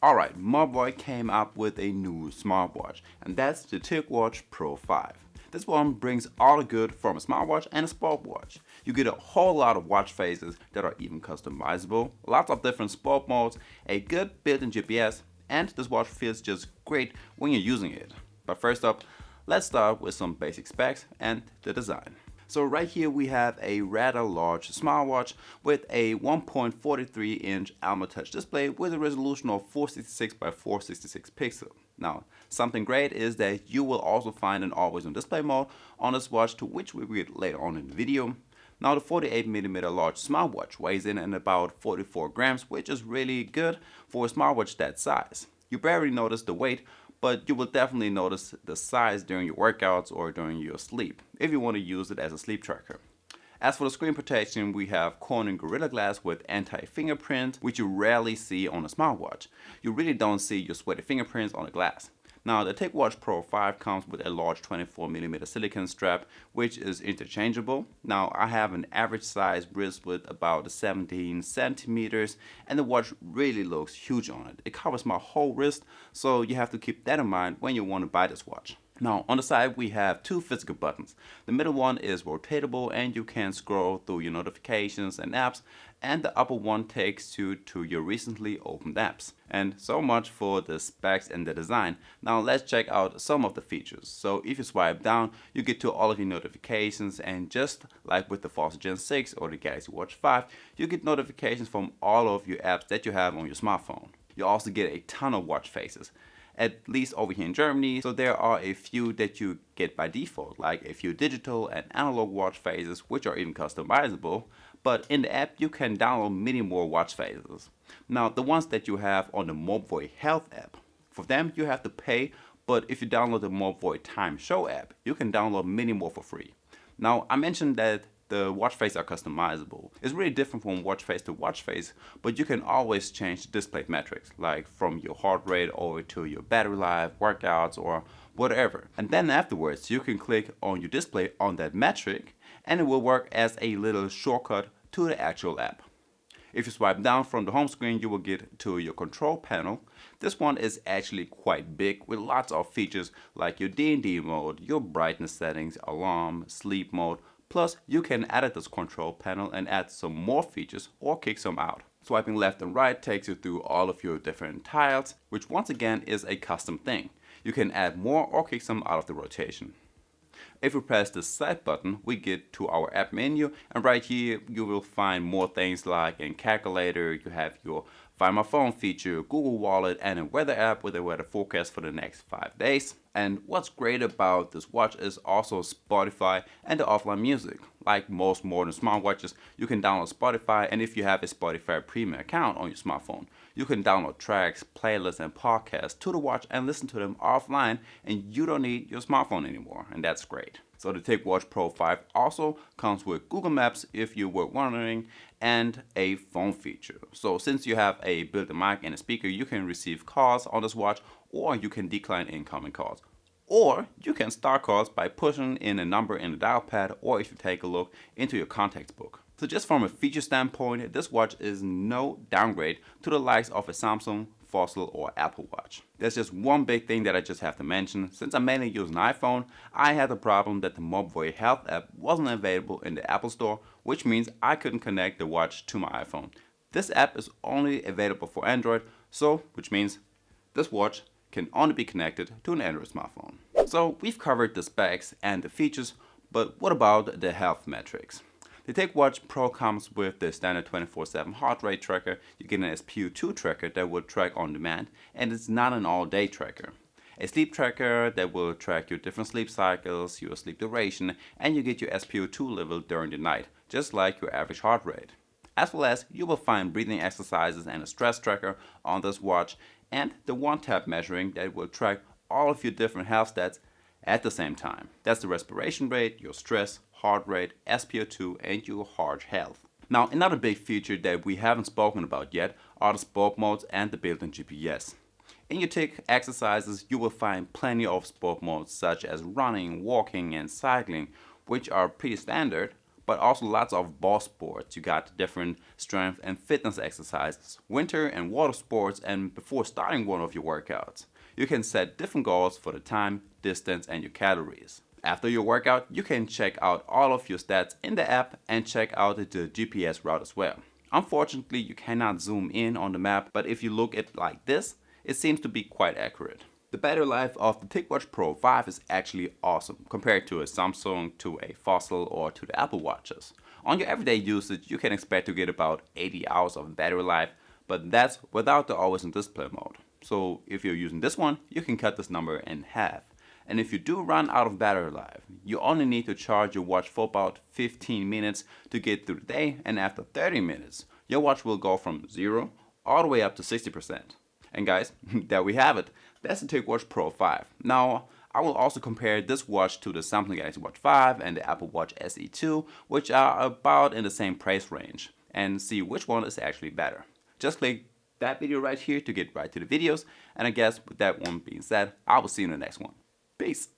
Alright, Smartwatch came up with a new smartwatch, and that's the Ticwatch Pro 5. This one brings all the good from a smartwatch and a sport watch. You get a whole lot of watch faces that are even customizable, lots of different sport modes, a good built-in GPS, and this watch feels just great when you're using it. But first up, let's start with some basic specs and the design. So right here we have a rather large smartwatch with a 1.43-inch Alma Touch display with a resolution of 466 by 466 pixels. Now, something great is that you will also find an always-on display mode on this watch, to which we will get later on in the video. Now, the 48mm large smartwatch weighs in at about 44 grams, which is really good for a smartwatch that size. You barely notice the weight, but you will definitely notice the size during your workouts or during your sleep, if you want to use it as a sleep tracker. As for the screen protection, we have Corning Gorilla Glass with anti-fingerprint, which you rarely see on a smartwatch. You really don't see your sweaty fingerprints on the glass. Now, the Ticwatch Pro 5 comes with a large 24mm silicone strap, which is interchangeable. Now, I have an average size wrist with about 17 centimeters, and the watch really looks huge on it. It covers my whole wrist, so you have to keep that in mind when you want to buy this watch. Now, on the side we have two physical buttons. The middle one is rotatable and you can scroll through your notifications and apps, and the upper one takes you to your recently opened apps. And so much for the specs and the design. Now let's check out some of the features. So if you swipe down, you get to all of your notifications, and just like with the Fossil Gen 6 or the Galaxy Watch 5, you get notifications from all of your apps that you have on your smartphone. You also get a ton of watch faces, at least over here in Germany. So there are a few that you get by default, like a few digital and analog watch faces, which are even customizable. But in the app, you can download many more watch faces. Now, the ones that you have on the Mobvoi Health app, for them you have to pay, but if you download the Mobvoi Time Show app, you can download many more for free. Now, I mentioned that the watch faces are customizable. It's really different from watch face to watch face, but you can always change the display metrics, like from your heart rate over to your battery life, workouts, or whatever. And then afterwards, you can click on your display on that metric, and it will work as a little shortcut to the actual app. If you swipe down from the home screen, you will get to your control panel. This one is actually quite big with lots of features like your D&D mode, your brightness settings, alarm, sleep mode. Plus, you can edit this control panel and add some more features or kick some out. Swiping left and right takes you through all of your different tiles, which once again is a custom thing. You can add more or kick some out of the rotation. If we press the side button, we get to our app menu, and right here you will find more things like a calculator. You have your Find My Phone feature, Google Wallet, and a weather app with a weather forecast for the next 5 days. And what's great about this watch is also Spotify and the offline music. Like most modern smartwatches, you can download Spotify, and if you have a Spotify premium account on your smartphone, you can download tracks, playlists, and podcasts to the watch and listen to them offline, and you don't need your smartphone anymore, and that's great. So the Ticwatch Pro 5 also comes with Google Maps, if you were wondering, and a phone feature. So since you have a built-in mic and a speaker, you can receive calls on this watch, or you can decline incoming calls. Or you can start calls by pushing in a number in the dial pad, or if you take a look into your contacts book. So just from a feature standpoint, this watch is no downgrade to the likes of a Samsung, Fossil, or Apple Watch. There's just one big thing that I just have to mention. Since I mainly use an iPhone, I had the problem that the Mobvoi Health app wasn't available in the Apple Store, which means I couldn't connect the watch to my iPhone. This app is only available for Android, which means this watch can only be connected to an Android smartphone. So we've covered the specs and the features, but what about the health metrics? The Ticwatch Pro comes with the standard 24/7 heart rate tracker. You get an SpO2 tracker that will track on demand, and it's not an all-day tracker. A sleep tracker that will track your different sleep cycles, your sleep duration, and you get your SpO2 level during the night, just like your average heart rate. As well as you will find breathing exercises and a stress tracker on this watch, and the one-tap measuring that will track all of your different health stats at the same time. That's the respiration rate, your stress, heart rate, SpO2, and your heart health. Now, another big feature that we haven't spoken about yet are the sport modes and the built-in GPS. In your Tic exercises, you will find plenty of sport modes such as running, walking, and cycling, which are pretty standard, but also lots of ball sports. You got different strength and fitness exercises, winter and water sports, and before starting one of your workouts, you can set different goals for the time, distance, and your calories. After your workout, you can check out all of your stats in the app and check out the GPS route as well. Unfortunately, you cannot zoom in on the map, but if you look at it like this, it seems to be quite accurate. The battery life of the Ticwatch Pro 5 is actually awesome compared to a Samsung, to a Fossil, or to the Apple Watches. On your everyday usage, you can expect to get about 80 hours of battery life, but that's without the always on display mode. So if you're using this one, you can cut this number in half. And if you do run out of battery life, you only need to charge your watch for about 15 minutes to get through the day, and after 30 minutes, your watch will go from 0 all the way up to 60%. And guys, there we have it. That's the Ticwatch Pro 5. Now, I will also compare this watch to the Samsung Galaxy Watch 5 and the Apple Watch SE 2, which are about in the same price range, and see which one is actually better. Just click that video right here to get right to the videos, and I guess with that one being said, I will see you in the next one. Peace.